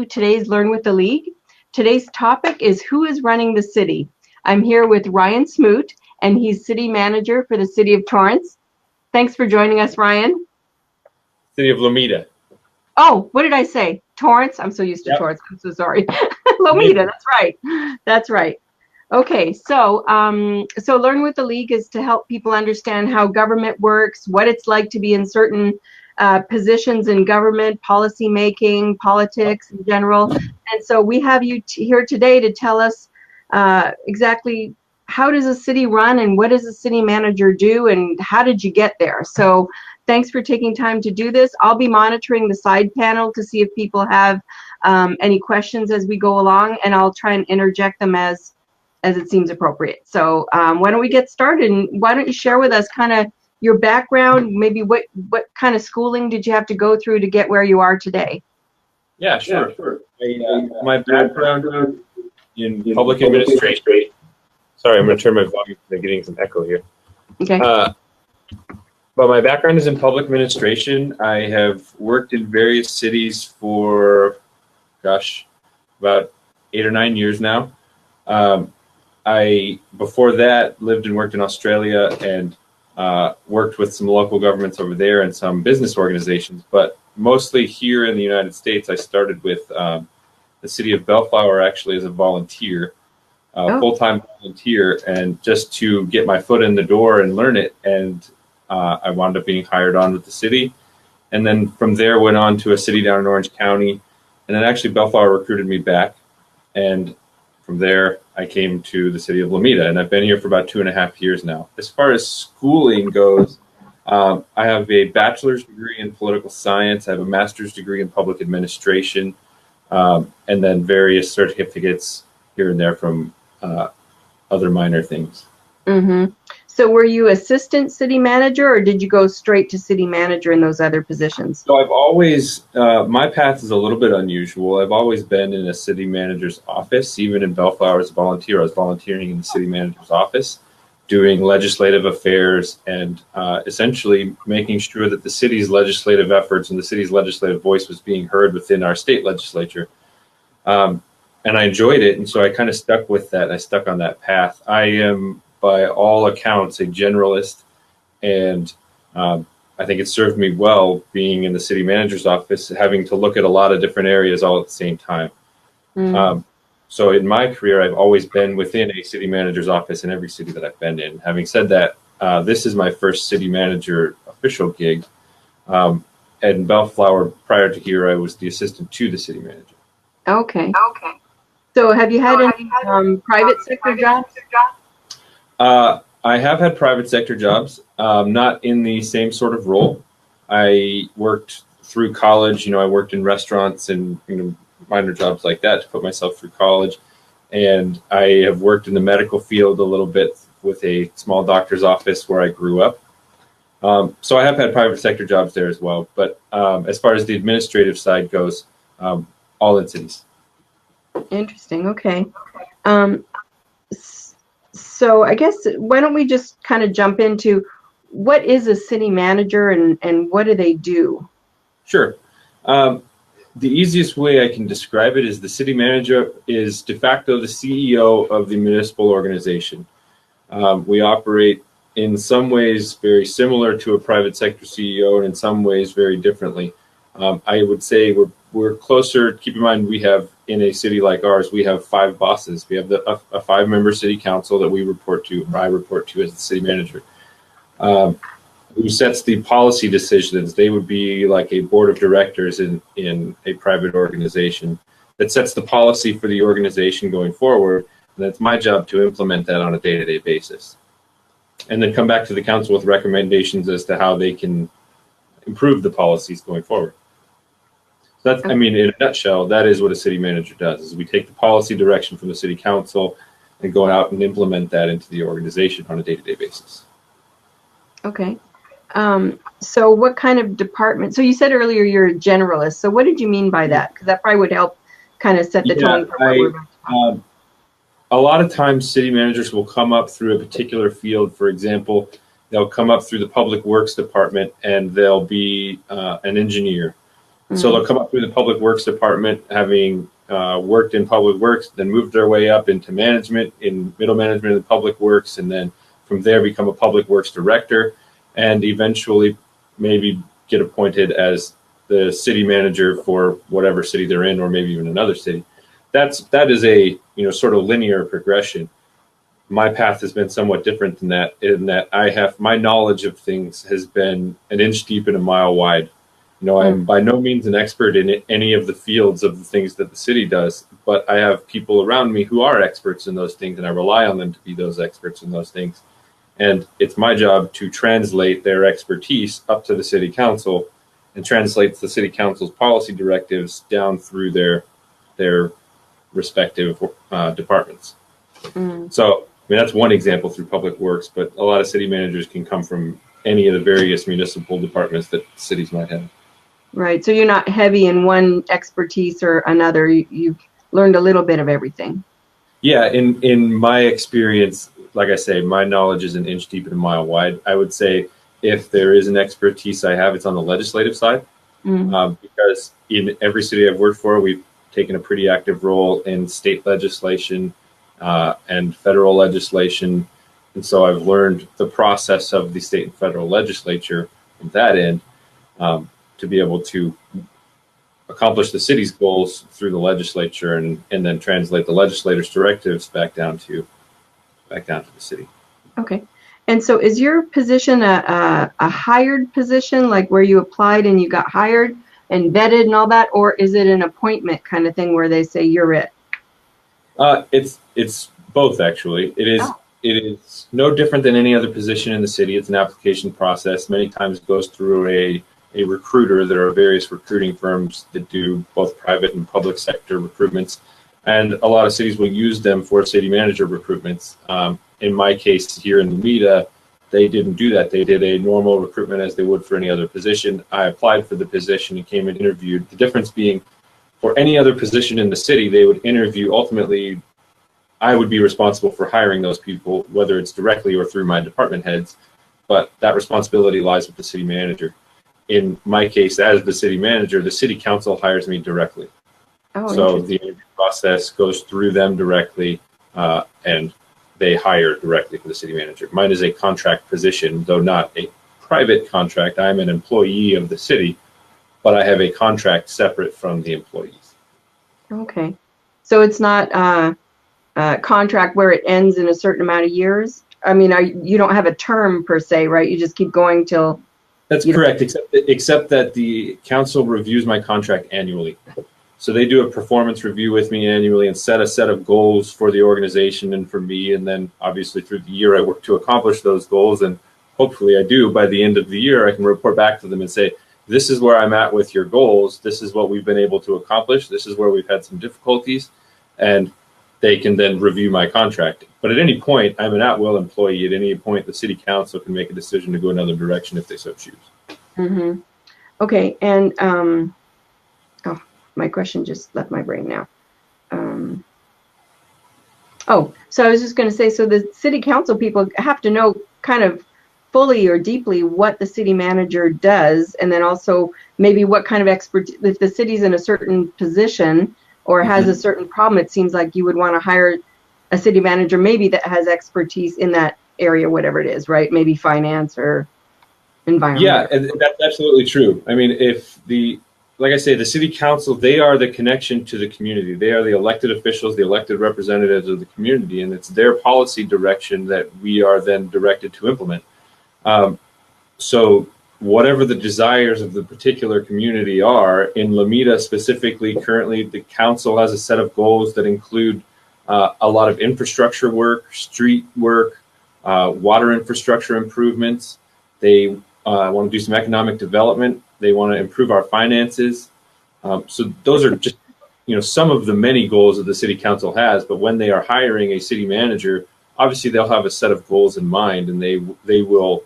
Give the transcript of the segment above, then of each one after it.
Today's Learn with the League. Today's topic is who is running the city. I'm here with Ryan Smoot, and he's city manager for the city of Torrance. Thanks for joining us, Ryan. City of Lomita. Oh, what did I say? Torrance? I'm so used to Torrance. I'm so sorry. Lomita, that's right. That's right. Okay, so Learn with the League is to help people understand how government works, what it's like to be in certain positions in government, policy making, politics in general. And so we have you here today to tell us exactly how does a city run and what does a city manager do and how did you get there? So thanks for taking time to do this. I'll be monitoring the side panel to see if people have any questions as we go along, and I'll try and interject them as it seems appropriate. So why don't we get started, and why don't you share with us kind of your background, maybe what kind of schooling did you have to go through to get where you are today? Yeah, sure. My background in public administration. Sorry, I'm going to turn my volume. I'm getting some echo here. Okay. But my background is in public administration. I have worked in various cities for, about 8 or 9 years now. I, before that, lived and worked in Australia and worked with some local governments over there and some business organizations. But mostly here in the United States, I started with the city of Bellflower actually as a volunteer, full-time volunteer, and just to get my foot in the door and learn it. And I wound up being hired on with the city. And then from there went on to a city down in Orange County. And then actually Bellflower recruited me back. And from there, I came to the city of Lomita, and I've been here for about 2.5 years now. As far as schooling goes, I have a bachelor's degree in political science. I have a master's degree in public administration, and then various certificates here and there from other minor things. Mm-hmm. So were you assistant city manager, or did you go straight to city manager in those other positions? So I've always, my path is a little bit unusual. I've always been in a city manager's office. Even in Bellflower as a volunteer, I was volunteering in the city manager's office, doing legislative affairs and essentially making sure that the city's legislative efforts and the city's legislative voice was being heard within our state legislature. And I enjoyed it, and so I kind of stuck with that. I stuck on that path. I am, by all accounts, a generalist, and I think it served me well being in the city manager's office, having to look at a lot of different areas all at the same time. So in my career, I've always been within a city manager's office in every city that I've been in. Having said that, this is my first city manager official gig. At Bellflower, prior to here, I was the assistant to the city manager. Okay. So have you had any private sector jobs? I have had private sector jobs, not in the same sort of role. I worked through college. I worked in restaurants and minor jobs like that to put myself through college. And I have worked in the medical field a little bit with a small doctor's office where I grew up. So I have had private sector jobs there as well. But as far as the administrative side goes, all in cities. Interesting. Okay. So I guess why don't we just kind of jump into what is a city manager and what do they do? Sure. The easiest way I can describe it is the city manager is de facto the CEO of the municipal organization. We operate in some ways very similar to a private sector CEO and in some ways very differently. I would say we're closer. Keep in mind, we have in a city like ours, we have 5 bosses. We have a 5-member city council that we report to, or I report to as the city manager, who sets the policy decisions. They would be like a board of directors in a private organization that sets the policy for the organization going forward. And it's my job to implement that on a day-to-day basis, and then come back to the council with recommendations as to how they can improve the policies going forward. So that's, in a nutshell, that is what a city manager does, is we take the policy direction from the city council and go out and implement that into the organization on a day-to-day basis. Okay. So what kind of department? So you said earlier you're a generalist. So what did you mean by that? Because that probably would help kind of set the tone for what we're going to talk about. A lot of times city managers will come up through a particular field. For example, they'll come up through the public works department and they'll be an engineer. So they'll come up through the Public Works Department, having worked in Public Works, then moved their way up into management, in middle management of the Public Works, and then from there become a Public Works Director, and eventually maybe get appointed as the city manager for whatever city they're in, or maybe even another city. That is a sort of linear progression. My path has been somewhat different than that, in that my knowledge of things has been an inch deep and a mile wide. I'm by no means an expert in any of the fields of the things that the city does, but I have people around me who are experts in those things, and I rely on them to be those experts in those things. And it's my job to translate their expertise up to the city council, and translate the city council's policy directives down through their respective departments. So, that's one example through Public Works, but a lot of city managers can come from any of the various municipal departments that cities might have. Right. So you're not heavy in one expertise or another. You've learned a little bit of everything. Yeah. In my experience, like I say, my knowledge is an inch deep and a mile wide. I would say if there is an expertise I have, it's on the legislative side, because in every city I've worked for, we've taken a pretty active role in state legislation and federal legislation. And so I've learned the process of the state and federal legislature from that end, to be able to accomplish the city's goals through the legislature, and then translate the legislator's directives back down to the city. Okay. And so is your position a hired position, like where you applied and you got hired and vetted and all that, or is it an appointment kind of thing where they say you're it? It's both, actually. It is no different than any other position in the city. It's an application process. Many times it goes through a recruiter. There are various recruiting firms that do both private and public sector recruitments, and a lot of cities will use them for city manager recruitments. In my case here in Lomita, they didn't do that. They did a normal recruitment as they would for any other position. I applied for the position and came and interviewed. The difference being, for any other position in the city, they would interview. Ultimately, I would be responsible for hiring those people, whether it's directly or through my department heads, but that responsibility lies with the city manager. In my case, as the city manager, the city council hires me directly. So the interview process goes through them directly, and they hire directly for the city manager. Mine is a contract position, though not a private contract. I'm an employee of the city, but I have a contract separate from the employees. Okay. So it's not a contract where it ends in a certain amount of years? I mean, you don't have a term per se, right? You just keep going till... That's correct, except that the council reviews my contract annually. So they do a performance review with me annually and set a set of goals for the organization and for me. And then obviously through the year, I work to accomplish those goals. And hopefully I do. By the end of the year, I can report back to them and say, this is where I'm at with your goals. This is what we've been able to accomplish. This is where we've had some difficulties. And they can then review my contract. But at any point, I'm an at-will employee. At any point, the city council can make a decision to go another direction if they so choose. Mm-hmm. Okay, and my question just left my brain now. So I was just going to say, so the city council people have to know kind of fully or deeply what the city manager does, and then also maybe what kind of expertise, if the city's in a certain position or has a certain problem, it seems like you would want to hire a city manager maybe that has expertise in that area, whatever it is, right? Maybe finance or environment. Yeah, and that's absolutely true. I mean, like I say, the city council, they are the connection to the community. They are the elected officials, the elected representatives of the community, and it's their policy direction that we are then directed to implement. So whatever the desires of the particular community are, in Lomita specifically, currently the council has a set of goals that include a lot of infrastructure work, street work, water infrastructure improvements. They want to do some economic development. They want to improve our finances. So those are just, some of the many goals that the city council has. But when they are hiring a city manager, obviously they'll have a set of goals in mind, and they will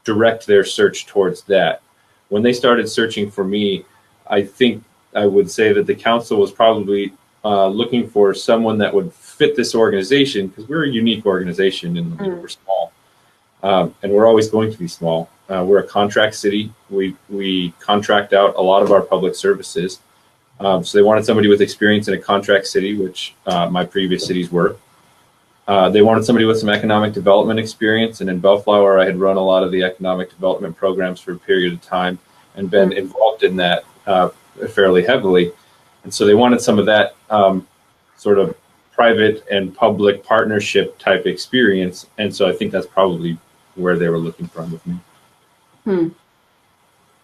direct their search towards that. When they started searching for me, I think I would say that the council was probably looking for someone that would fit this organization, because we're a unique organization and we're small, and we're always going to be small. we're a contract city. We contract out a lot of our public services. So they wanted somebody with experience in a contract city, which my previous cities were. They wanted somebody with some economic development experience, and in Bellflower, I had run a lot of the economic development programs for a period of time and been involved in that fairly heavily. And so they wanted some of that sort of private and public partnership type experience. And so I think that's probably where they were looking from with me.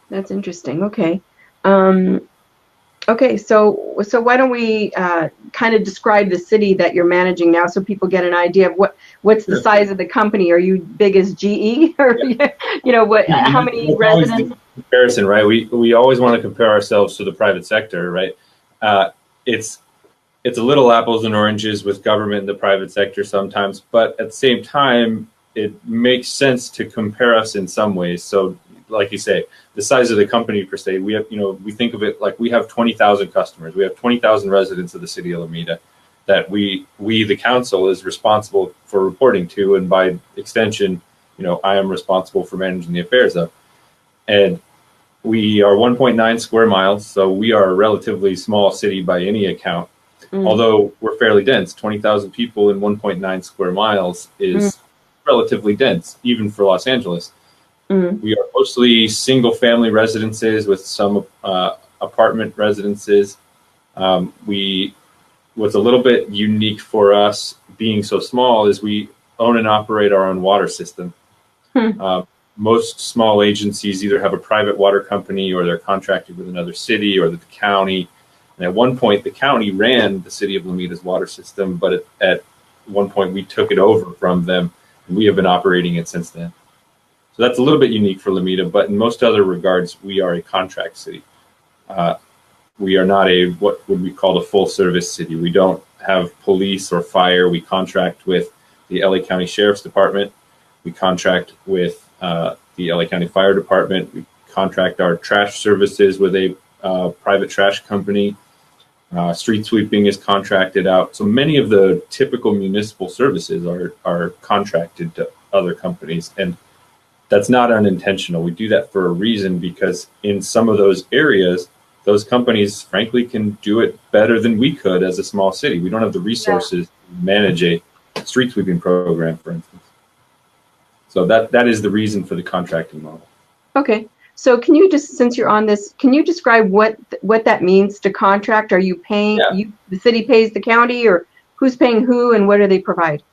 That's interesting. Okay. Okay, so why don't we kind of describe the city that you're managing now, so people get an idea of what's the size of the company? Are you big as GE, or what? How many residents? Comparison, right? We always want to compare ourselves to the private sector, right? It's a little apples and oranges with government and the private sector sometimes, but at the same time, it makes sense to compare us in some ways. So, like you say, the size of the company per se, we have, we think of it like we have 20,000 customers. We have 20,000 residents of the city of Alameda that we, the council, is responsible for reporting to. And by extension, I am responsible for managing the affairs of. And we are 1.9 square miles. So we are a relatively small city by any account, although we're fairly dense. 20,000 people in 1.9 square miles is relatively dense, even for Los Angeles. We are mostly single-family residences with some apartment residences. What's a little bit unique for us being so small is we own and operate our own water system. Most small agencies either have a private water company or they're contracted with another city or the county. And at one point, the county ran the city of Alameda's water system, but at one point we took it over from them, and we have been operating it since then. So that's a little bit unique for Alameda, but in most other regards, we are a contract city. We are not what would we call a full service city. We don't have police or fire. We contract with the LA County Sheriff's Department. We contract with the LA County Fire Department. We contract our trash services with a private trash company. Street sweeping is contracted out. So many of the typical municipal services are contracted to other companies. And that's not unintentional. We do that for a reason, because in some of those areas, those companies, frankly, can do it better than we could as a small city. We don't have the resources to manage a street sweeping program, for instance. So that is the reason for the contracting model. Okay. So can you just, since you're on this, can you describe what that means to contract? Are you paying, the city pays the county, or who's paying who, and what do they provide?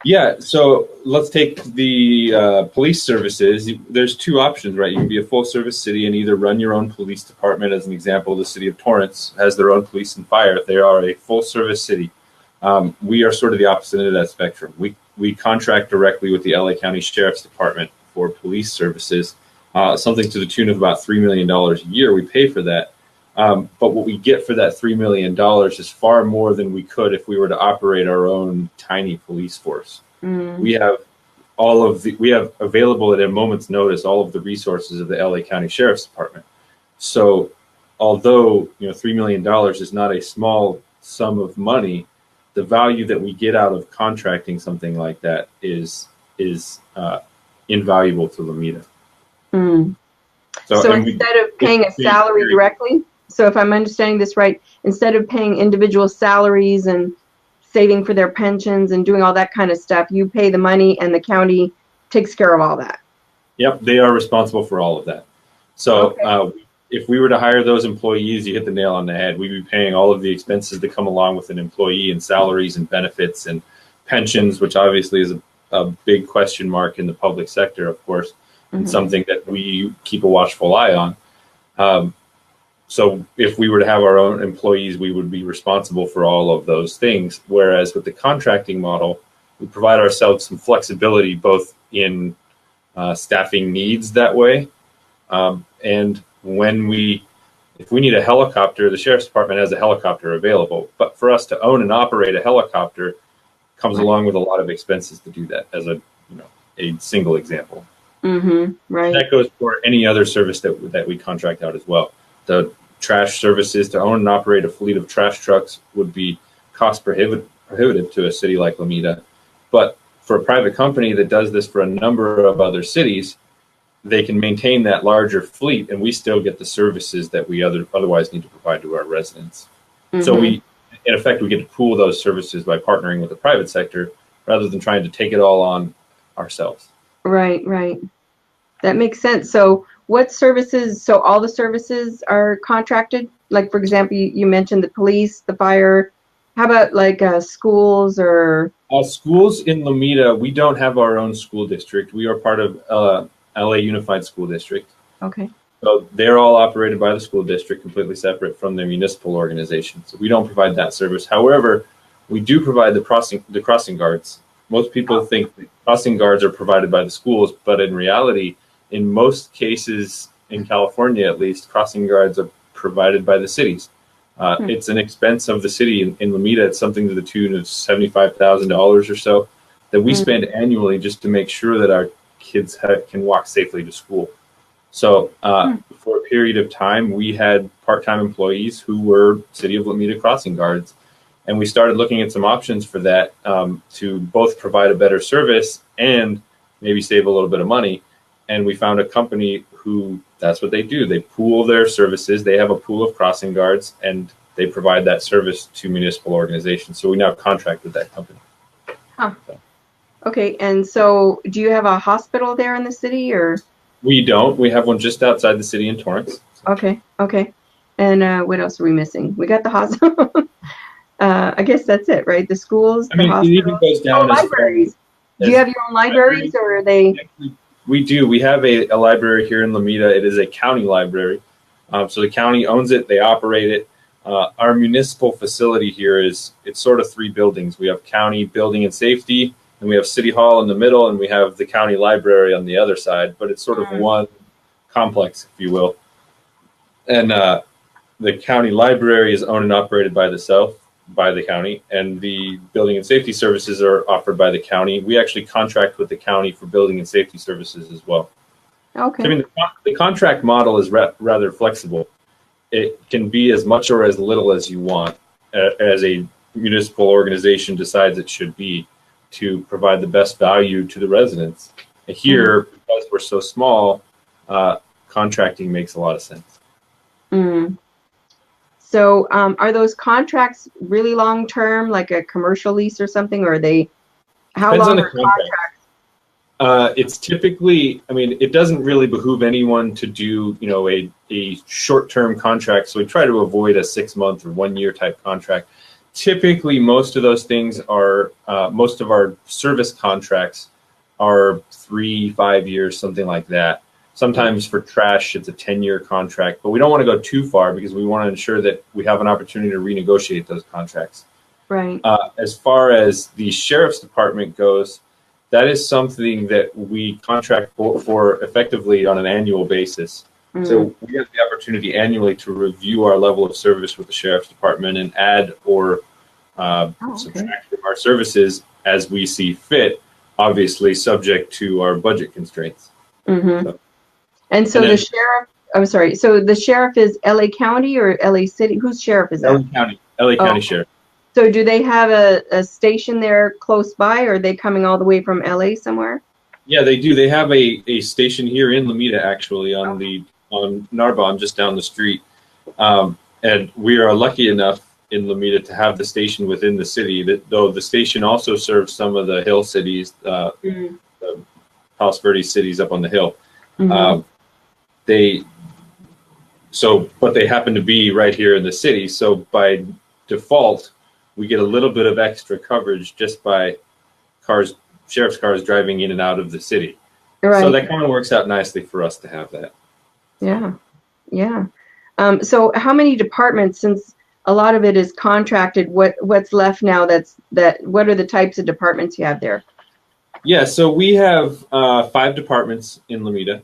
Yeah, so let's take the police services. There's two options, right? You can be a full service city and either run your own police department. As an example, the city of Torrance has their own police and fire. They are a full service city. We are sort of the opposite end of that spectrum. We contract directly with the LA County Sheriff's Department for police services, something to the tune of about $3 million a year. We pay for that. But what we get for that $3 million is far more than we could if we were to operate our own tiny police force. We have available at a moment's notice all of the resources of the LA County Sheriff's Department. So although $3 million is not a small sum of money, the value that we get out of contracting something like that is invaluable to Alameda. So instead of paying a salary directly, so if I'm understanding this right, instead of paying individual salaries and saving for their pensions and doing all that kind of stuff, you pay the money and the county takes care of all that. Yep, they are responsible for all of that. So if we were to hire those employees, you hit the nail on the head. We'd be paying all of the expenses that come along with an employee, and salaries and benefits and pensions, which obviously is a big question mark in the public sector, of course, and something that we keep a watchful eye on. So if we were to have our own employees, we would be responsible for all of those things. Whereas with the contracting model, we provide ourselves some flexibility, both in staffing needs that way. And if we need a helicopter, the Sheriff's Department has a helicopter available. But for us to own and operate a helicopter comes along with a lot of expenses to do that, as a single example. Right. That goes for any other service that we contract out as well. The trash services, to own and operate a fleet of trash trucks, would be cost prohibitive to a city like Alameda. But for a private company that does this for a number of other cities, they can maintain that larger fleet, and we still get the services that we otherwise need to provide to our residents. Mm-hmm. So we, in effect, we get to pool those services by partnering with the private sector rather than trying to take it all on ourselves. Right, right. That makes sense. So what services, so all the services are contracted? Like, for example, you mentioned the police, the fire. How about like schools or? Schools in Lomita, we don't have our own school district. We are part of LA Unified School District. Okay. So they're all operated by the school district, completely separate from their municipal organization. So we don't provide that service. However, we do provide the crossing guards. Most people think that crossing guards are provided by the schools, but in reality, in most cases, in California at least, crossing guards are provided by the cities. It's an expense of the city. In Lomita, it's something to the tune of $75,000 or so that we spend annually just to make sure that our kids can walk safely to school. So for a period of time, we had part-time employees who were City of Lomita crossing guards. And we started looking at some options for that to both provide a better service and maybe save a little bit of money. And we found a company who, that's what they do. They pool their services. They have a pool of crossing guards, and they provide that service to municipal organizations. So we now contract with that company. Huh. So. Okay, and so do you have a hospital there in the city, or? We don't. We have one just outside the city in Torrance. Okay, okay. And what else are we missing? We got the hospital. I guess that's it, right? The schools, the hospitals. It even goes down libraries. Do you have your own libraries, or are they? We do. We have a library here in Lomita. It is a county library. So the county owns it. They operate it. Our municipal facility here it's sort of three buildings. We have county building and safety, and we have city hall in the middle, and we have the county library on the other side. But it's sort of one complex, if you will. And the county library is owned and operated by the county, and the building and safety services are offered by the county. We actually contract with the county for building and safety services as well. Okay. So, I mean, the contract model is rather flexible. It can be as much or as little as you want, as a municipal organization decides it should be, to provide the best value to the residents. And here, because we're so small, contracting makes a lot of sense. Mm. So are those contracts really long term, like a commercial lease or something, or are they, how Depends long on are contracts? It's typically, I mean, it doesn't really behoove anyone to do, a short-term contract. So we try to avoid a 6-month or 1-year type contract. Typically, most of those things are, most of our service contracts are 3-5 years, something like that. Sometimes for trash, it's a 10-year contract, but we don't want to go too far because we want to ensure that we have an opportunity to renegotiate those contracts. Right. As far as the sheriff's department goes, that is something that we contract for effectively on an annual basis. So we have the opportunity annually to review our level of service with the sheriff's department and add or subtract from our services as we see fit, obviously subject to our budget constraints. Mm-hmm. So the sheriff, I'm sorry, so the sheriff is LA County or LA City? Whose sheriff is that? LA County Sheriff. So do they have a station there close by, or are they coming all the way from LA somewhere? Yeah, they do. They have a station here in Lomita, actually, on Narbonne, just down the street. And we are lucky enough in Lomita to have the station within the city, though the station also serves some of the hill cities, the Palos Verdes cities up on the hill. Mm-hmm. But they happen to be right here in the city. So by default, we get a little bit of extra coverage just by sheriff's cars driving in and out of the city. Right. So that kind of works out nicely for us to have that. Yeah. Yeah. So how many departments, since a lot of it is contracted, what's left now what are the types of departments you have there? Yeah, so we have 5 departments in Lomita.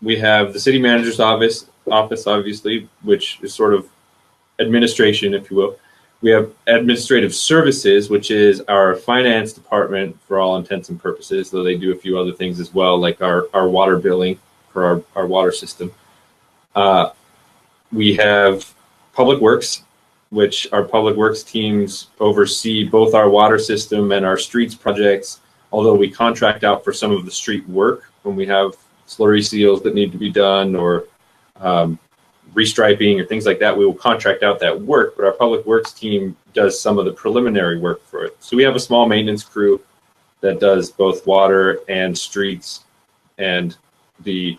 We have the city manager's office, obviously, which is sort of administration, if you will. We have administrative services, which is our finance department for all intents and purposes, though they do a few other things as well, like our water billing for our water system. We have public works, which our public works teams oversee both our water system and our streets projects, although we contract out for some of the street work when we have slurry seals that need to be done, or restriping or things like that, we will contract out that work, but our public works team does some of the preliminary work for it. So we have a small maintenance crew that does both water and streets, and the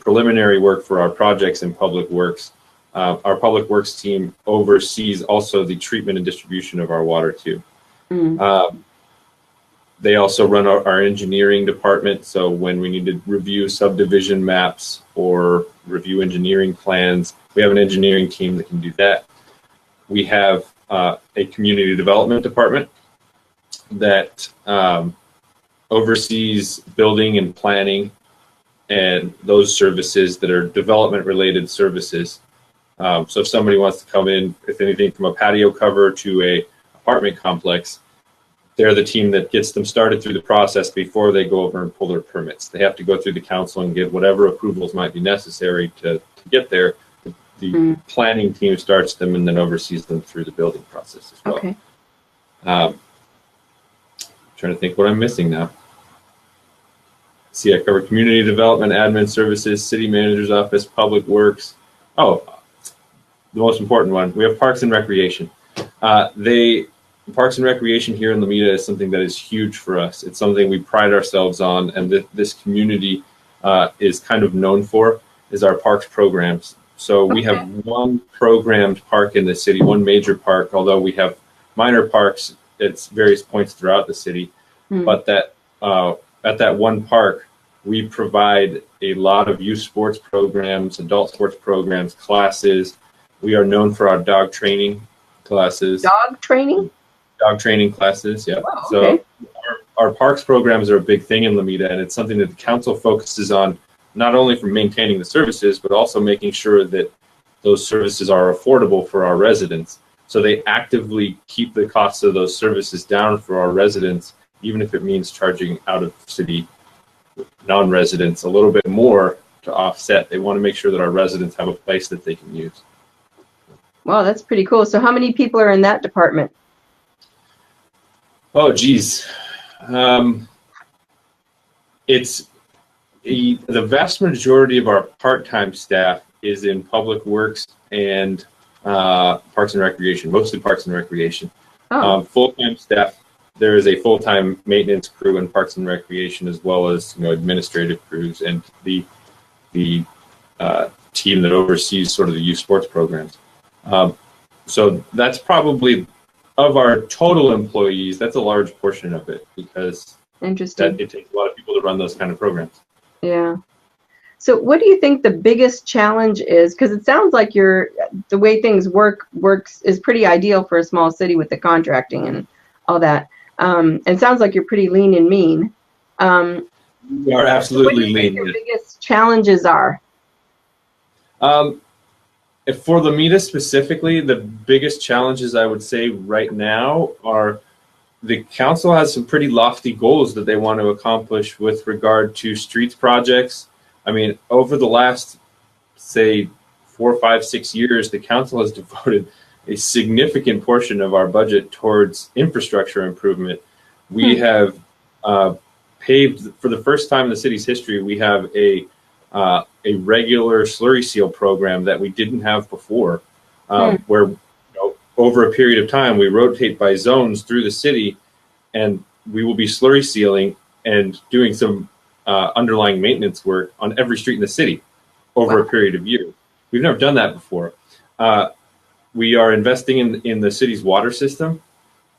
preliminary work for our projects in public works. Our public works team oversees also the treatment and distribution of our water too. They also run our engineering department. So when we need to review subdivision maps or review engineering plans, we have an engineering team that can do that. We have a community development department that oversees building and planning and those services that are development related services. So if somebody wants to come in, if anything from a patio cover to a apartment complex, they're the team that gets them started through the process before they go over and pull their permits. They have to go through the council and get whatever approvals might be necessary to get there. The planning team starts them and then oversees them through the building process as well. Okay. Trying to think what I'm missing now. See, I cover community development, admin services, city manager's office, public works. Oh, the most important one, we have parks and recreation. Parks and recreation here in Lomita is something that is huge for us. It's something we pride ourselves on, and this community is kind of known for, is our parks programs. So we have one programmed park in the city, one major park, although we have minor parks at various points throughout the city. But that at that one park, we provide a lot of youth sports programs, adult sports programs, classes. We are known for our dog training classes. Dog training? Dog training classes, yeah. Wow, okay. So our parks programs are a big thing in Lomita, and it's something that the council focuses on, not only for maintaining the services, but also making sure that those services are affordable for our residents. So they actively keep the costs of those services down for our residents, even if it means charging out of city non-residents a little bit more to offset. They want to make sure that our residents have a place that they can use. Wow, that's pretty cool. So how many people are in that department? Oh, geez. It's the vast majority of our part-time staff is in public works and parks and recreation, mostly parks and recreation. Full-time staff, there is a full-time maintenance crew in parks and recreation, as well as administrative crews and the team that oversees sort of the youth sports programs. So that's probably, of our total employees, that's a large portion of it, because it takes a lot of people to run those kind of programs. Yeah. So what do you think the biggest challenge is? Because it sounds like the way things works is pretty ideal for a small city with the contracting and all that. And it sounds like you're pretty lean and mean. We are absolutely lean. What do you think your biggest challenges are? For Lomita specifically, the biggest challenges I would say right now are the council has some pretty lofty goals that they want to accomplish with regard to streets projects. I mean, over the last, say, 4, 5, 6 years, the council has devoted a significant portion of our budget towards infrastructure improvement. We have paved, for the first time in the city's history, we have a regular slurry seal program that we didn't have before, where over a period of time we rotate by zones through the city, and we will be slurry sealing and doing some underlying maintenance work on every street in the city over a period of years. We've never done that before. We are investing in the city's water system.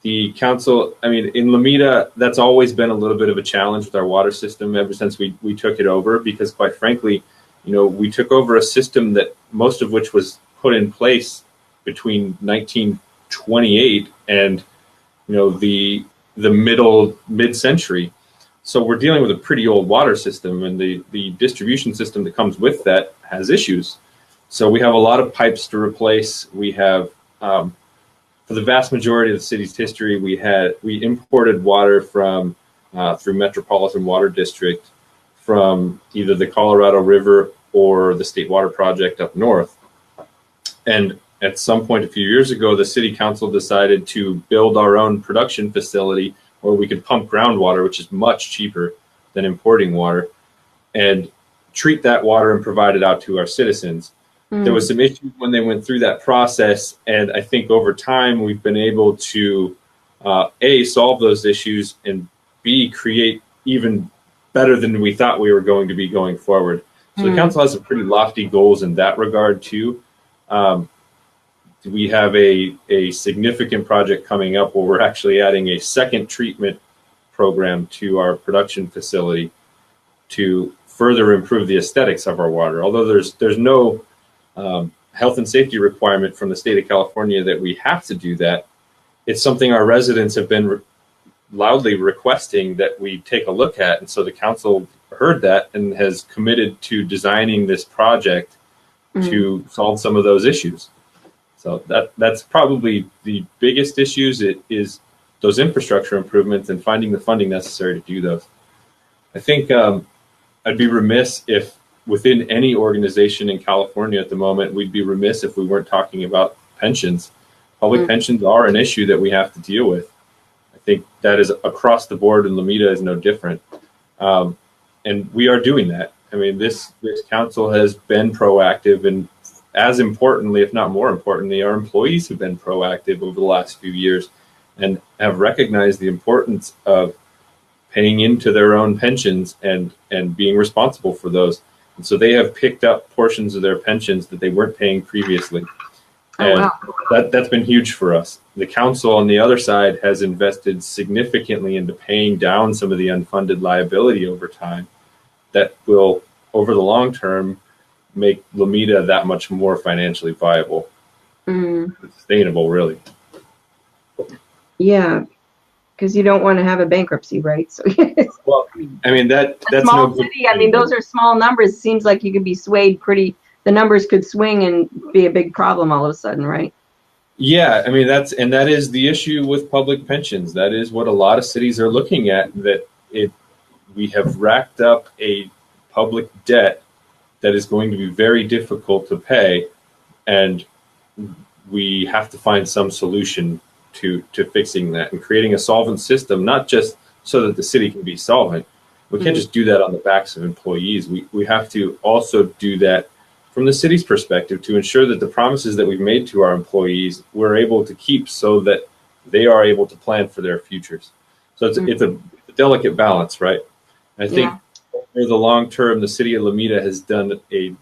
The council, I mean, in Lomita, that's always been a little bit of a challenge with our water system ever since we took it over, because quite frankly, we took over a system that most of which was put in place between 1928 and the mid-century. So we're dealing with a pretty old water system, and the distribution system that comes with that has issues. So we have a lot of pipes to replace. We have, for the vast majority of the city's history, we imported water from through Metropolitan Water District from either the Colorado River or the State Water Project up north. And at some point a few years ago, the city council decided to build our own production facility where we could pump groundwater, which is much cheaper than importing water, and treat that water and provide it out to our citizens. There was some issues when they went through that process, and I think over time we've been able to A, solve those issues, and B, create even better than we thought we were going to be going forward. So the council has some pretty lofty goals in that regard too. We have a significant project coming up where we're actually adding a second treatment program to our production facility to further improve the aesthetics of our water. Although there's no health and safety requirement from the state of California that we have to do that, it's something our residents have been loudly requesting that we take a look at. And so the council heard that and has committed to designing this project to solve some of those issues. So that's probably the biggest issues. It is those infrastructure improvements and finding the funding necessary to do those. I think I'd be remiss if within any organization in California at the moment, we'd be remiss if we weren't talking about pensions. Public pensions are an issue that we have to deal with. I think that is across the board, and Lomita is no different. And we are doing that. I mean, this council has been proactive, and as importantly, if not more importantly, our employees have been proactive over the last few years and have recognized the importance of paying into their own pensions and being responsible for those. And so they have picked up portions of their pensions that they weren't paying previously. And that's been huge for us. The council on the other side has invested significantly into paying down some of the unfunded liability over time that will, over the long term, make Lomita that much more financially viable, sustainable, really. Yeah, because you don't want to have a bankruptcy, right? So well, I mean that's small no city. I mean, those are small numbers. It seems like you could be swayed pretty. The numbers could swing and be a big problem all of a sudden, right? Yeah, I mean that is the issue with public pensions. That is what a lot of cities are looking at. We have racked up a public debt that is going to be very difficult to pay, and we have to find some solution to fixing that and creating a solvent system, not just so that the city can be solvent. We can't just do that on the backs of employees. We have to also do that from the city's perspective to ensure that the promises that we've made to our employees we're able to keep so that they are able to plan for their futures. So it's a delicate balance, right? I think over the long term, the city of Lomita has done a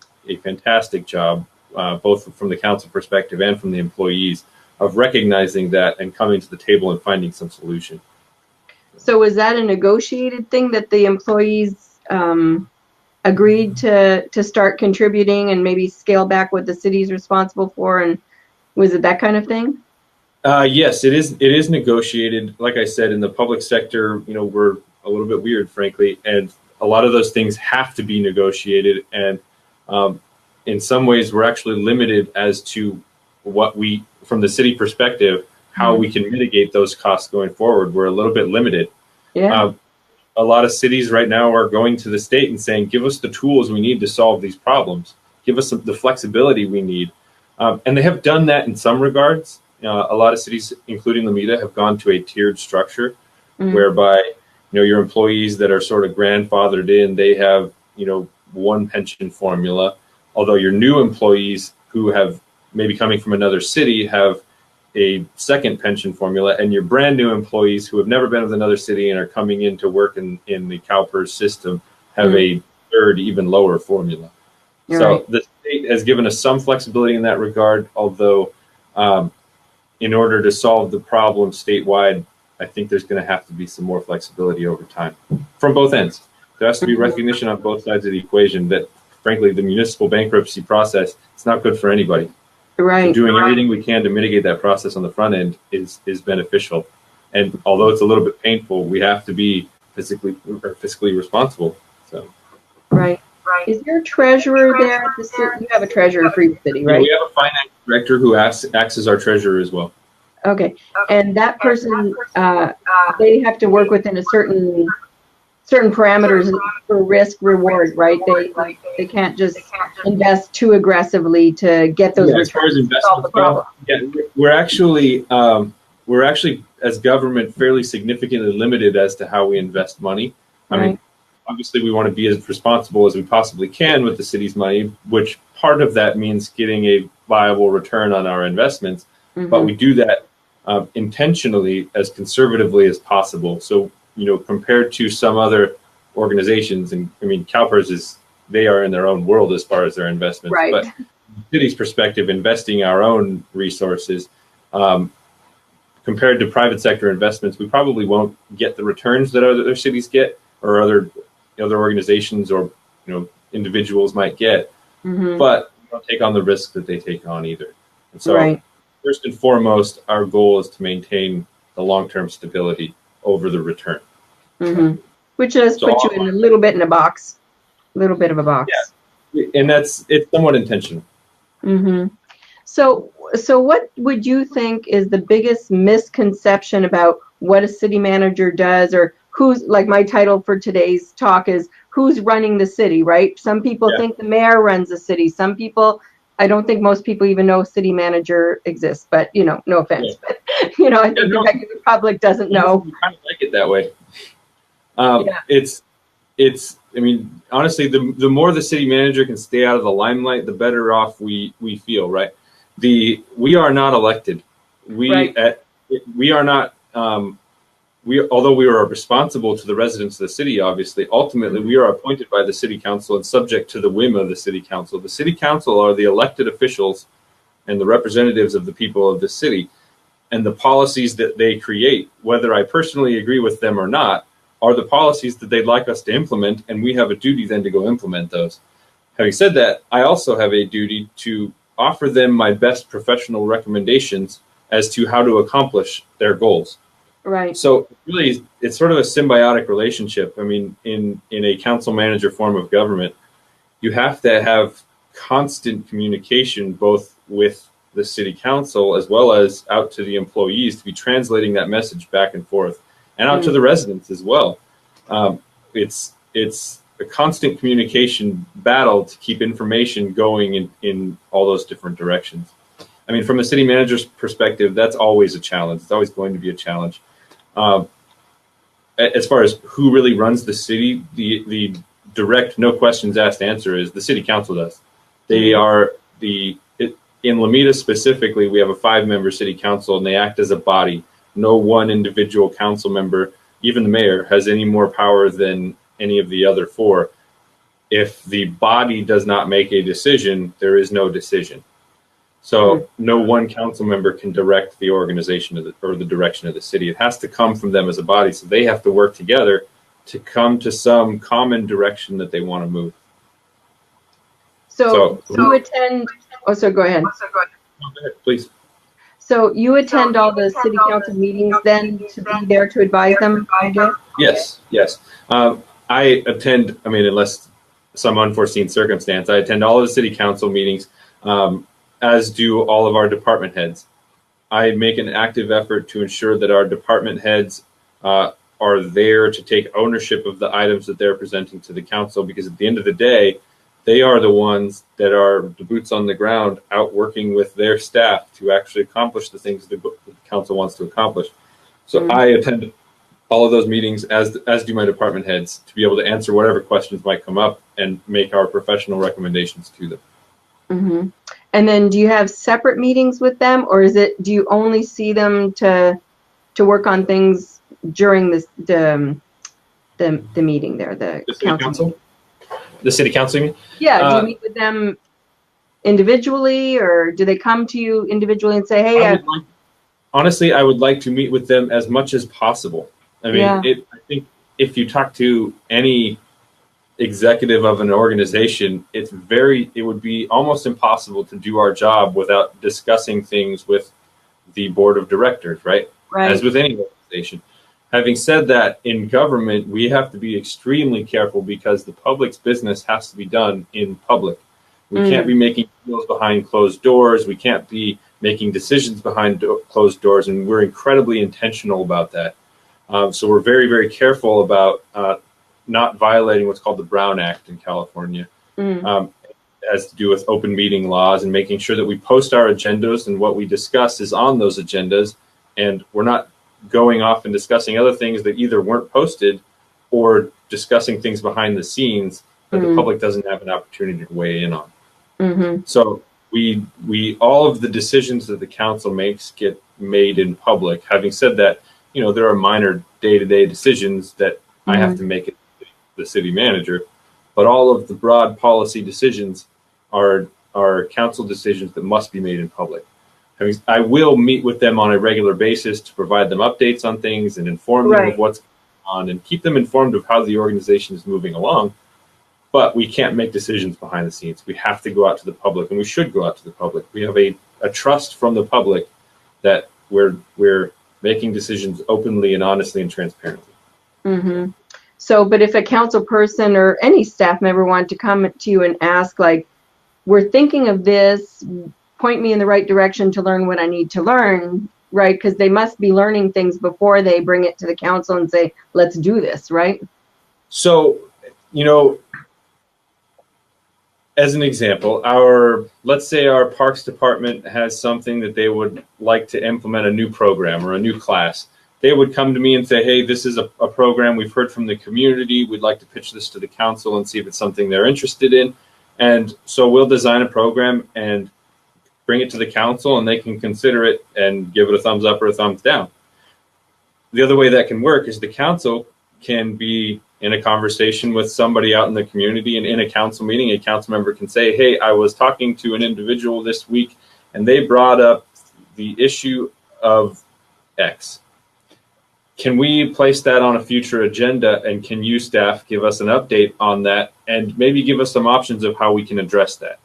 fantastic job, both from the council perspective and from the employees, of recognizing that and coming to the table and finding some solution. So was that a negotiated thing that the employees agreed to start contributing and maybe scale back what the city's responsible for? And was it that kind of thing? Yes, it is. It is negotiated. Like I said, in the public sector, we're a little bit weird, frankly, and a lot of those things have to be negotiated. And in some ways, we're actually limited as to what we, from the city perspective, how we can mitigate those costs going forward. We're a little bit limited. Yeah. A lot of cities right now are going to the state and saying, give us the tools we need to solve these problems. Give us the flexibility we need. And they have done that in some regards. A lot of cities, including Lomita, have gone to a tiered structure whereby, your employees that are sort of grandfathered in, they have, one pension formula. Although your new employees who have maybe coming from another city have a second pension formula, and your brand new employees who have never been with another city and are coming in to work in the CalPERS system have a third, even lower formula. So the state has given us some flexibility in that regard, although in order to solve the problem statewide, I think there's going to have to be some more flexibility over time from both ends. There has to be recognition on both sides of the equation that, frankly, the municipal bankruptcy process is not good for anybody. Right. So doing everything we can to mitigate that process on the front end is beneficial. And although it's a little bit painful, we have to be fiscally responsible. So. Right. Is your treasurer there at the city? You have a treasurer for your city, right? Yeah, we have a finance director who acts as our treasurer as well. Okay. And that person, they have to work within a certain parameters for risk reward, right? They can't just invest too aggressively to get those returns. As far as investment, we're actually as government fairly significantly limited as to how we invest money. I mean, obviously we want to be as responsible as we possibly can with the city's money, which part of that means getting a viable return on our investments. But we do that intentionally as conservatively as possible. So, compared to some other organizations, and I mean, CalPERS they are in their own world as far as their investments. Right. But from the city's perspective, investing our own resources, compared to private sector investments, we probably won't get the returns that other cities get or other organizations or individuals might get. But we don't take on the risk that they take on either. And so, first and foremost, our goal is to maintain the long-term stability over the return. Which does put you in a little bit of a box. Yeah, and it's somewhat intentional. So what would you think is the biggest misconception about what a city manager does, or who's, like my title for today's talk is who's running the city, right? Some people think the mayor runs the city. Some people, I don't think most people even know city manager exists, but no offense, but I think the regular public doesn't know. I kind of like it that way. I mean, honestly, the more the city manager can stay out of the limelight, the better off we feel, right? We are not elected. We are not. Although we are responsible to the residents of the city, obviously, ultimately we are appointed by the city council and subject to the whim of the city council. The city council are the elected officials and the representatives of the people of the city, and the policies that they create, whether I personally agree with them or not, are the policies that they'd like us to implement, and we have a duty then to go implement those. Having said that, I also have a duty to offer them my best professional recommendations as to how to accomplish their goals. Right. So really, it's sort of a symbiotic relationship. I mean, in a council manager form of government, you have to have constant communication both with the city council as well as out to the employees to be translating that message back and forth, and out to the residents as well. It's a constant communication battle to keep information going in all those different directions. I mean, from a city manager's perspective, that's always a challenge. It's always going to be a challenge. As far as who really runs the city, the direct, no questions asked answer is the city council does. They are in Lomita specifically, we have a 5-member city council, and they act as a body. No one individual council member, even the mayor, has any more power than any of the other 4. If the body does not make a decision, there is no decision. So no one council member can direct the organization or the direction of the city. It has to come from them as a body. So they have to work together to come to some common direction that they want to move. So you attend. Oh, so go ahead. Go ahead, please. So you attend all the city council meetings then to be there to advise them? Yes. I attend, I mean, unless some unforeseen circumstance, I attend all of the city council meetings, as do all of our department heads. I make an active effort to ensure that our department heads are there to take ownership of the items that they're presenting to the council, because at the end of the day, they are the ones that are the boots on the ground out working with their staff to actually accomplish the things that the council wants to accomplish. So I attend all of those meetings, as do my department heads, to be able to answer whatever questions might come up and make our professional recommendations to them. And then do you have separate meetings with them, or do you only see them to work on things during the meeting there, the council? The city council, you mean? Yeah, do you meet with them individually, or do they come to you individually and say, hey, honestly, I would like to meet with them as much as possible. I mean, I think if you talk to any executive of an organization, it would be almost impossible to do our job without discussing things with the board of directors, right? As with any organization. Having said that, in government, we have to be extremely careful because the public's business has to be done in public. We can't be making deals behind closed doors. We can't be making decisions behind closed doors, and we're incredibly intentional about that. So we're very, very careful about not violating what's called the Brown Act in California. Has to do with open meeting laws and making sure that we post our agendas and what we discuss is on those agendas, and we're not going off and discussing other things that either weren't posted or discussing things behind the scenes that the public doesn't have an opportunity to weigh in on. So we all of the decisions that the council makes get made in public. Having said that, there are minor day-to-day decisions that I have to make as the city manager, but all of the broad policy decisions are council decisions that must be made in public. I will meet with them on a regular basis to provide them updates on things and inform them of what's going on and keep them informed of how the organization is moving along. But we can't make decisions behind the scenes. We have to go out to the public, and we should go out to the public. We have a trust from the public that we're making decisions openly and honestly and transparently. So, but if a council person or any staff member wanted to come to you and ask, like, we're thinking of this, point me in the right direction to learn what I need to learn, right? Because they must be learning things before they bring it to the council and say, let's do this, right? So, as an example, let's say our parks department has something that they would like to implement, a new program or a new class. They would come to me and say, hey, this is a program we've heard from the community. We'd like to pitch this to the council and see if it's something they're interested in. And so we'll design a program and bring it to the council, and they can consider it and give it a thumbs up or a thumbs down. The other way that can work is the council can be in a conversation with somebody out in the community, and in a council meeting, a council member can say, hey, I was talking to an individual this week, and they brought up the issue of X. Can we place that on a future agenda, and can you, staff, give us an update on that and maybe give us some options of how we can address that?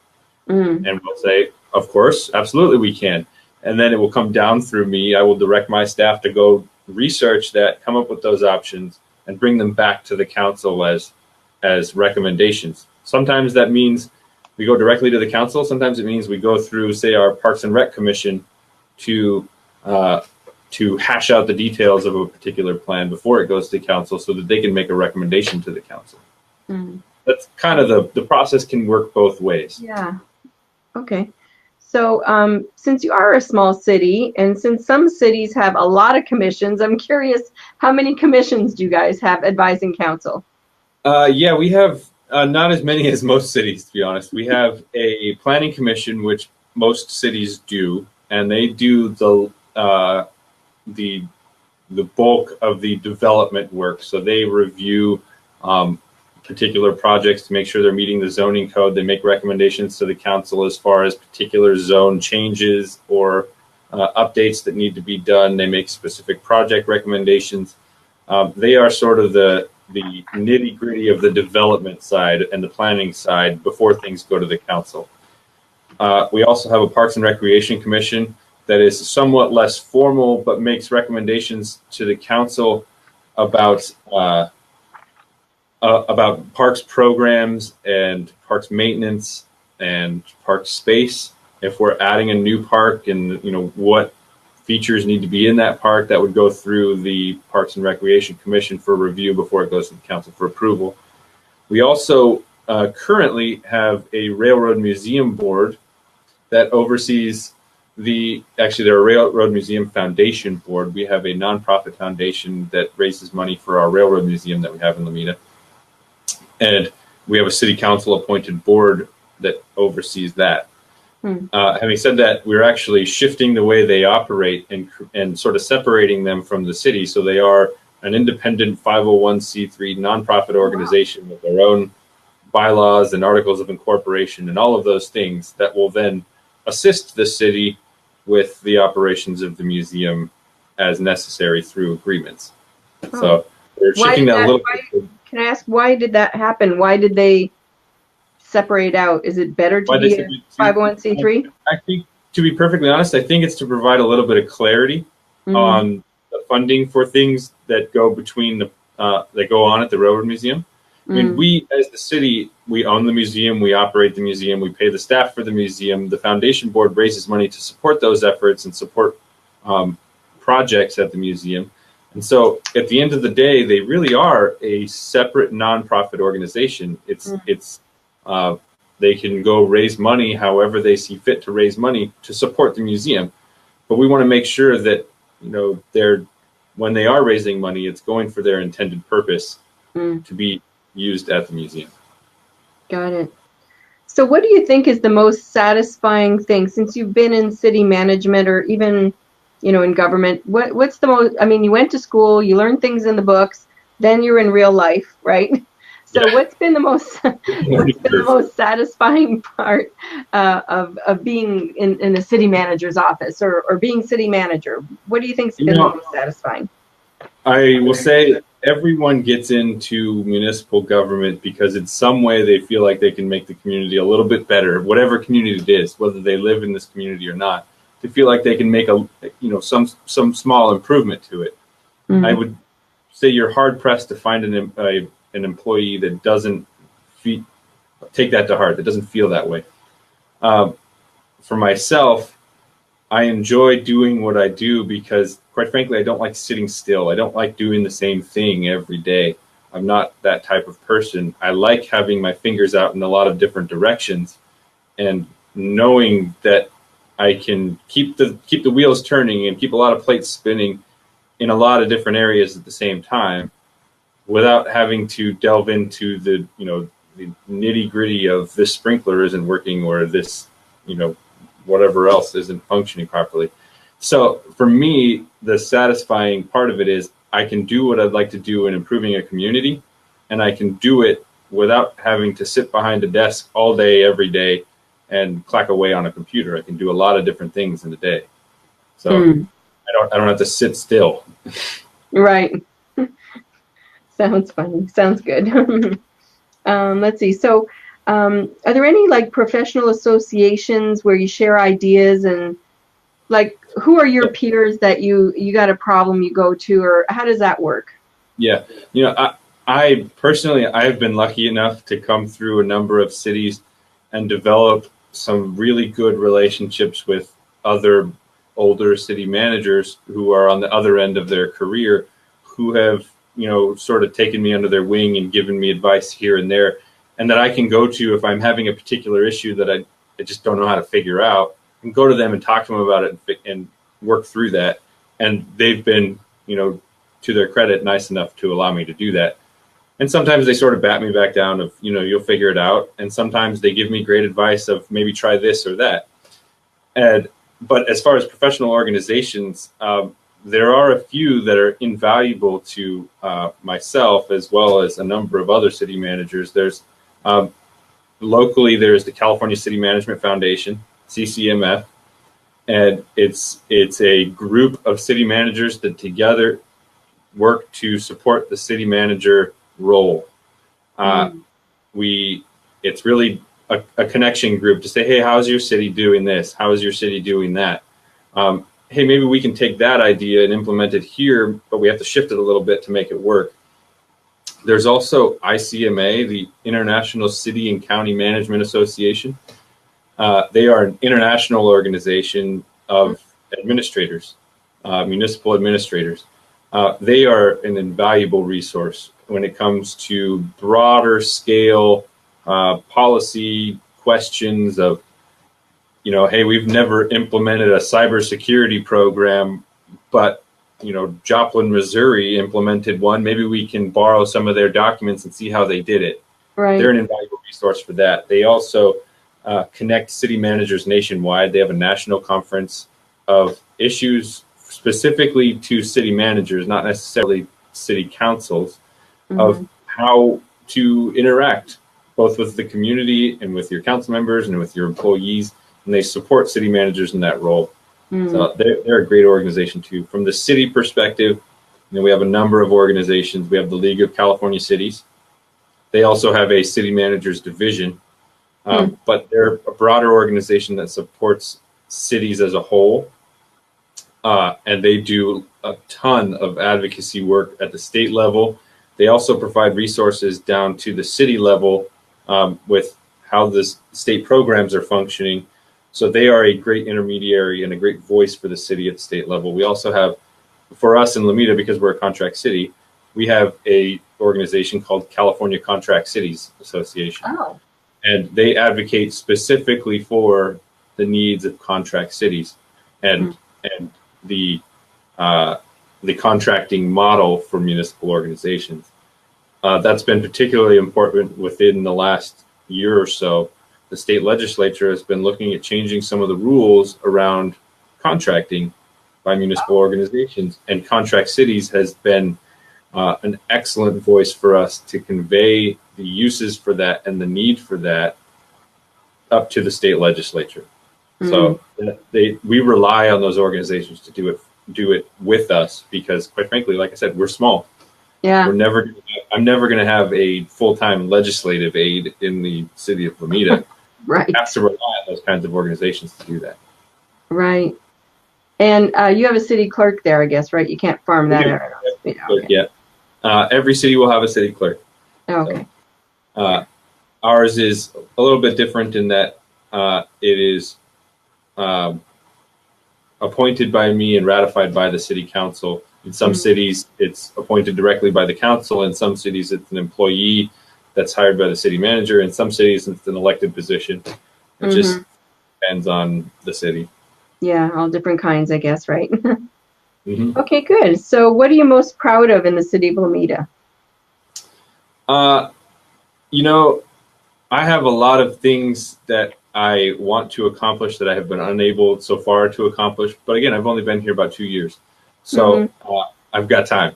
And we'll say, of course, absolutely we can. And then it will come down through me. I will direct my staff to go research that, come up with those options, and bring them back to the council as recommendations. Sometimes that means we go directly to the council. Sometimes it means we go through, say, our Parks and Rec Commission to hash out the details of a particular plan before it goes to council so that they can make a recommendation to the council. That's kind of the process can work both ways. Yeah. Okay. So since you are a small city, and since some cities have a lot of commissions, I'm curious, how many commissions do you guys have advising council? Yeah, we have not as many as most cities, to be honest. We have a planning commission, which most cities do, and they do the bulk of the development work. So they review particular projects to make sure they're meeting the zoning code. They make recommendations to the council as far as particular zone changes or updates that need to be done. They make specific project recommendations. They are sort of the nitty-gritty of the development side and the planning side before things go to the council. We also have a Parks and Recreation Commission that is somewhat less formal, but makes recommendations to the council about parks programs and parks maintenance and park space. If we're adding a new park and what features need to be in that park, that would go through the Parks and Recreation Commission for review before it goes to the council for approval. We also currently have a Railroad Museum Board that oversees they're a Railroad Museum Foundation Board. We have a nonprofit foundation that raises money for our Railroad Museum that we have in Lomita. And we have a city council appointed board that oversees that. Having said that, we're actually shifting the way they operate and sort of separating them from the city. So they are an independent 501c3 nonprofit organization with their own bylaws and articles of incorporation and all of those things that will then assist the city with the operations of the museum as necessary through agreements. So we're shifting that a little bit. Can I ask, why did that happen? Why did they separate out? Is it better to be a 501c3? I think, to be perfectly honest, I think it's to provide a little bit of clarity on the funding for things that go between that go on at the Railroad Museum. I mean, we as the city, we own the museum, we operate the museum, we pay the staff for the museum. The foundation board raises money to support those efforts and support projects at the museum. And so at the end of the day, they really are a separate nonprofit organization. They can go raise money however they see fit to raise money to support the museum. But we want to make sure that, when they are raising money, it's going for their intended purpose to be used at the museum. Got it. So what do you think is the most satisfying thing since you've been in city management or even, in government? What's the most, I mean, you went to school, you learned things in the books, then you're in real life, right? So Yeah. what's been the most satisfying part of being in a city manager's office or being city manager? What do you think's been the most satisfying? I will say everyone gets into municipal government because in some way they feel like they can make the community a little bit better, whatever community it is, whether they live in this community or not. To feel like they can make some small improvement to it. I would say you're hard pressed to find an employee that doesn't take that to heart, that doesn't feel that way. For myself, I enjoy doing what I do because, quite frankly, I don't like sitting still. I don't like doing the same thing every day. I'm not that type of person. I like having my fingers out in a lot of different directions and knowing that I can keep the wheels turning and keep a lot of plates spinning in a lot of different areas at the same time without having to delve into the nitty gritty of this sprinkler isn't working or this, whatever else isn't functioning properly. So for me, the satisfying part of it is I can do what I'd like to do in improving a community, and I can do it without having to sit behind a desk all day, every day, and clack away on a computer. I can do a lot of different things in a day. So I don't have to sit still. Right. Sounds funny. Sounds good. Let's see. So, are there any like professional associations where you share ideas and like who are your peers that you got a problem you go to, or how does that work? Yeah, I personally I've been lucky enough to come through a number of cities and develop some really good relationships with other older city managers who are on the other end of their career, who have sort of taken me under their wing and given me advice here and there, and that I can go to if I'm having a particular issue that I just don't know how to figure out, and go to them and talk to them about it and work through that. And they've been, to their credit, nice enough to allow me to do that. And sometimes they sort of bat me back down of, you'll figure it out. And sometimes they give me great advice of maybe try this or that. But as far as professional organizations, there are a few that are invaluable to myself as well as a number of other city managers. There's locally, there's the California City Management Foundation, CCMF, and it's a group of city managers that together work to support the city manager role. It's really a connection group to say, hey, how's your city doing this? How is your city doing that? Hey, maybe we can take that idea and implement it here, but we have to shift it a little bit to make it work. There's also ICMA, the International City and County Management Association. They are an international organization of administrators, municipal administrators. They are an invaluable resource when it comes to broader scale policy questions of, hey, we've never implemented a cybersecurity program, but, Joplin, Missouri implemented one. Maybe we can borrow some of their documents and see how they did it. Right. They're an invaluable resource for that. They also connect city managers nationwide. They have a national conference of issues specifically to city managers, not necessarily city councils, of how to interact both with the community and with your council members and with your employees. And they support city managers in that role. So they're a great organization too. From the city perspective, we have a number of organizations. We have the League of California Cities. They also have a city managers division, but they're a broader organization that supports cities as a whole. And they do a ton of advocacy work at the state level. They also provide resources down to the city level with how the state programs are functioning. So they are a great intermediary and a great voice for the city at the state level. We also have, for us in Lomita, because we're a contract city, we have a organization called California Contract Cities Association. Oh. And they advocate specifically for the needs of contract cities and the contracting model for municipal organizations. That's been particularly important within the last year or so. The state legislature has been looking at changing some of the rules around contracting by municipal organizations, and Contract Cities has been an excellent voice for us to convey the uses for that and the need for that up to the state legislature. So we rely on those organizations to do it with us, because quite frankly, like I said, we're small. Yeah. I'm never going to have a full-time legislative aide in the city of Lomita. Right. I have to rely on those kinds of organizations to do that. Right. And you have a city clerk there, I guess, right? You can't farm that out. Yeah. Every city will have a city clerk. Okay. So, ours is a little bit different in that it is appointed by me and ratified by the city council. In some cities, it's appointed directly by the council. In some cities, it's an employee that's hired by the city manager. In some cities, it's an elected position. It just depends on the city. Yeah, all different kinds, I guess, right? Okay, good. So what are you most proud of in the city of Lomita? You know, I have a lot of things that I want to accomplish that I have been unable so far to accomplish. But again, I've only been here about 2 years. So I've got time.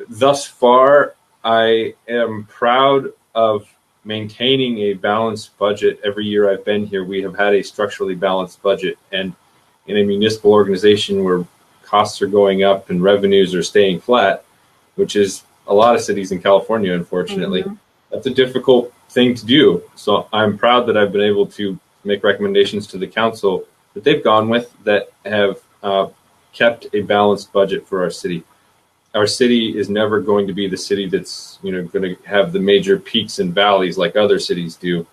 Thus far, I am proud of maintaining a balanced budget. Every year I've been here, we have had a structurally balanced budget. And in a municipal organization where costs are going up and revenues are staying flat, which is a lot of cities in California, unfortunately, that's a difficult thing to do. So I'm proud that I've been able to make recommendations to the council that they've gone with that have kept a balanced budget for our city. Our city is never going to be the city that's going to have the major peaks and valleys like other cities do.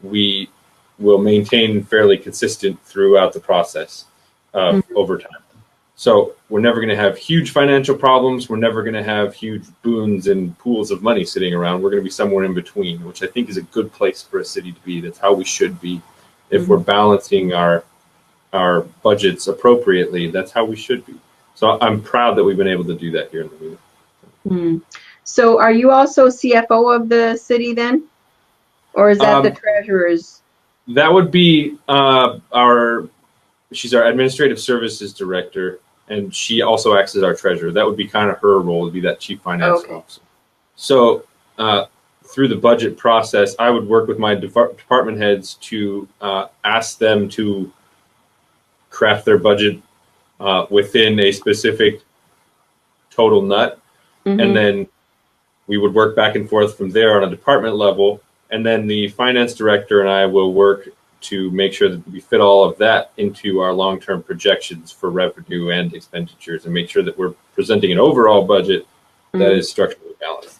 We will maintain fairly consistent throughout the process over time. So we're never going to have huge financial problems. We're never going to have huge boons and pools of money sitting around. We're going to be somewhere in between, which I think is a good place for a city to be. That's how we should be. If we're balancing our budgets appropriately, that's how we should be. So I'm proud that we've been able to do that here in Lomita. So are you also CFO of the city then? Or is that the treasurer's? That would be she's our administrative services director, and she also acts as our treasurer. That would be kind of her role, to be that chief finance officer. So through the budget process, I would work with my department heads to ask them to craft their budget within a specific total nut. And then we would work back and forth from there on a department level. And then the finance director and I will work to make sure that we fit all of that into our long-term projections for revenue and expenditures, and make sure that we're presenting an overall budget that is structurally balanced.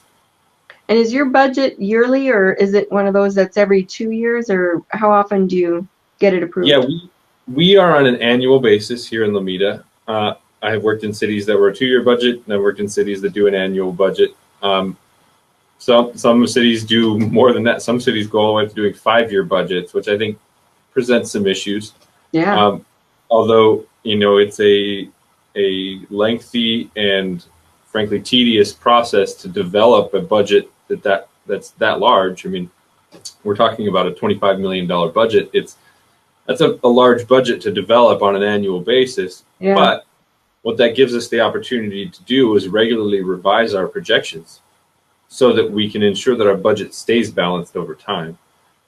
And is your budget yearly, or is it one of those that's every 2 years, or how often do you get it approved? Yeah, we are on an annual basis here in Lomita. I have worked in cities that were a 2-year budget, and I've worked in cities that do an annual budget. Some cities do more than that. Some cities go all the way to doing 5-year budgets, which I think presents some issues. Yeah. Although, it's a lengthy and frankly tedious process to develop a budget that's that large. I mean, we're talking about a $25 million budget. That's a large budget to develop on an annual basis. Yeah. But what that gives us the opportunity to do is regularly revise our projections so that we can ensure that our budget stays balanced over time.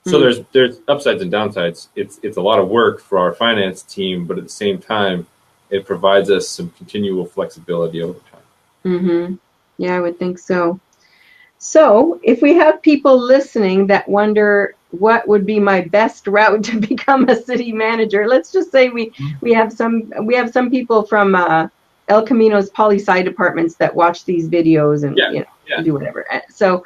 So there's upsides and downsides. It's a lot of work for our finance team, but at the same time, it provides us some continual flexibility over time. Yeah, I would think so. So if we have people listening that wonder what would be my best route to become a city manager, let's just say we have some people from El Camino's poli-sci departments that watch these videos and do whatever. So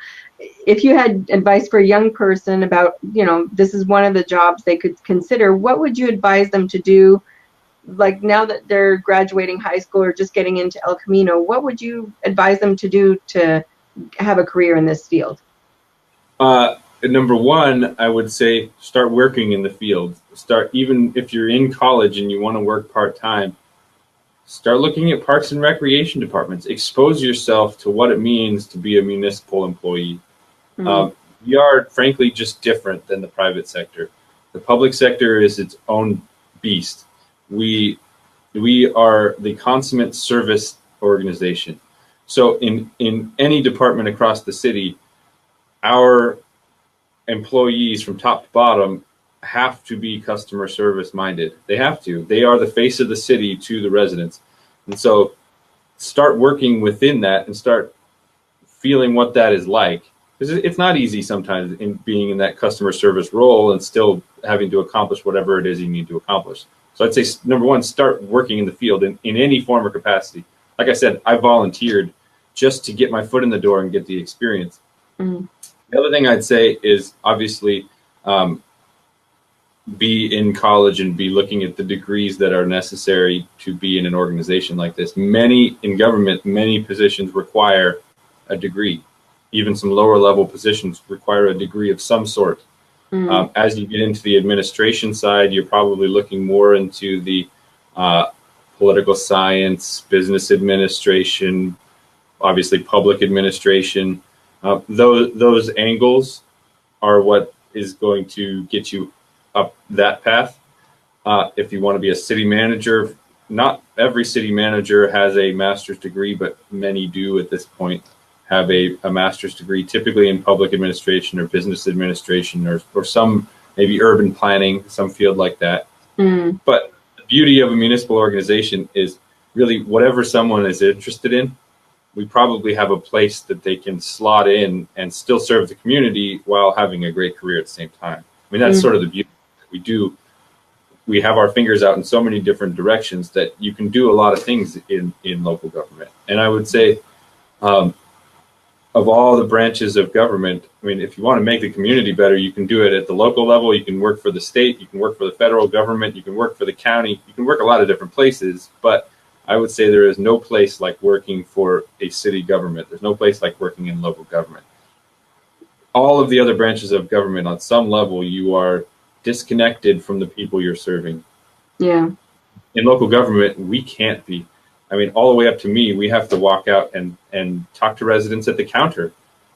if you had advice for a young person about, this is one of the jobs they could consider, what would you advise them to do? Like now that they're graduating high school or just getting into El Camino, what would you advise them to do to have a career in this field? Number one, I would say start working in the field. Even if you're in college and you want to work part-time, Start looking at parks and recreation departments. Expose yourself to what it means to be a municipal employee. Mm. We are, frankly, just different than the private sector. The public sector is its own beast. We are the consummate service organization. So in any department across the city, our employees from top to bottom have to be customer service minded. They have to. They are the face of the city to the residents. And so start working within that and start feeling what that is like. Because it's not easy sometimes in being in that customer service role and still having to accomplish whatever it is you need to accomplish. So I'd say, number one, start working in the field in any form or capacity. Like I said, I volunteered just to get my foot in the door and get the experience. Mm. The other thing I'd say is obviously be in college and be looking at the degrees that are necessary to be in an organization like this. In government, many positions require a degree. Even some lower level positions require a degree of some sort. Mm. As you get into the administration side, you're probably looking more into the political science, business administration, obviously public administration. Those angles are what is going to get you up that path. If you want to be a city manager, not every city manager has a master's degree, but many do at this point have a master's degree, typically in public administration or business administration or some maybe urban planning, some field like that. Mm. But the beauty of a municipal organization is really whatever someone is interested in, we probably have a place that they can slot in and still serve the community while having a great career at the same time. I mean, that's sort of the beauty. We have our fingers out in so many different directions that you can do a lot of things in local government. And I would say, of all the branches of government, I mean, if you want to make the community better, you can do it at the local level. You can work for the state. You can work for the federal government. You can work for the county. You can work a lot of different places. But I would say there is no place like working for a city government. There's no place like working in local government. All of the other branches of government, on some level, you are disconnected from the people you're serving. Yeah. In local government, we can't be. I mean, all the way up to me, we have to walk out and talk to residents at the counter,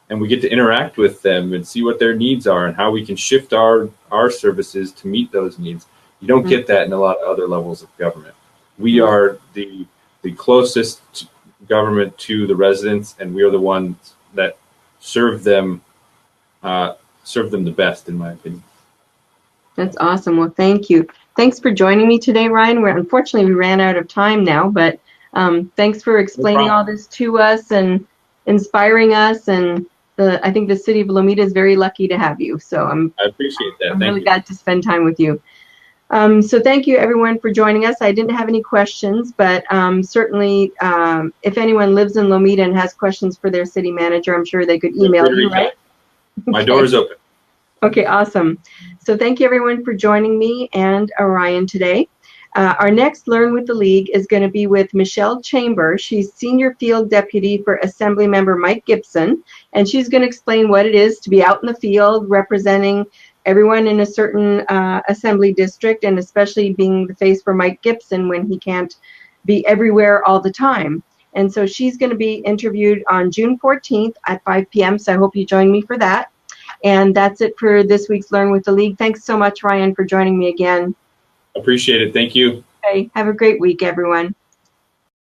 and we get to interact with them and see what their needs are and how we can shift our services to meet those needs. You don't get that in a lot of other levels of government. We are the closest government to the residents, and we are the ones that serve them the best, in my opinion. That's awesome. Well, thank you. Thanks for joining me today, Ryan. Unfortunately, we ran out of time now, but thanks for explaining all this to us and inspiring us. And I think the city of Lomita is very lucky to have you. So I appreciate that. I'm really glad to spend time with you. So thank you, everyone, for joining us. I didn't have any questions, but certainly if anyone lives in Lomita and has questions for their city manager, I'm sure they could email you, right? My door is open. Okay, awesome. So thank you, everyone, for joining me and Ryan today. Our next Learn with the League is going to be with Michelle Chamber. She's Senior Field Deputy for Assemblymember Mike Gibson, and she's going to explain what it is to be out in the field representing everyone in a certain assembly district, and especially being the face for Mike Gibson when he can't be everywhere all the time. And so she's going to be interviewed on June 14th at 5 p.m., so I hope you join me for that. And that's it for this week's Learn with the League. Thanks so much, Ryan, for joining me again. Appreciate it. Thank you. Okay, have a great week, everyone.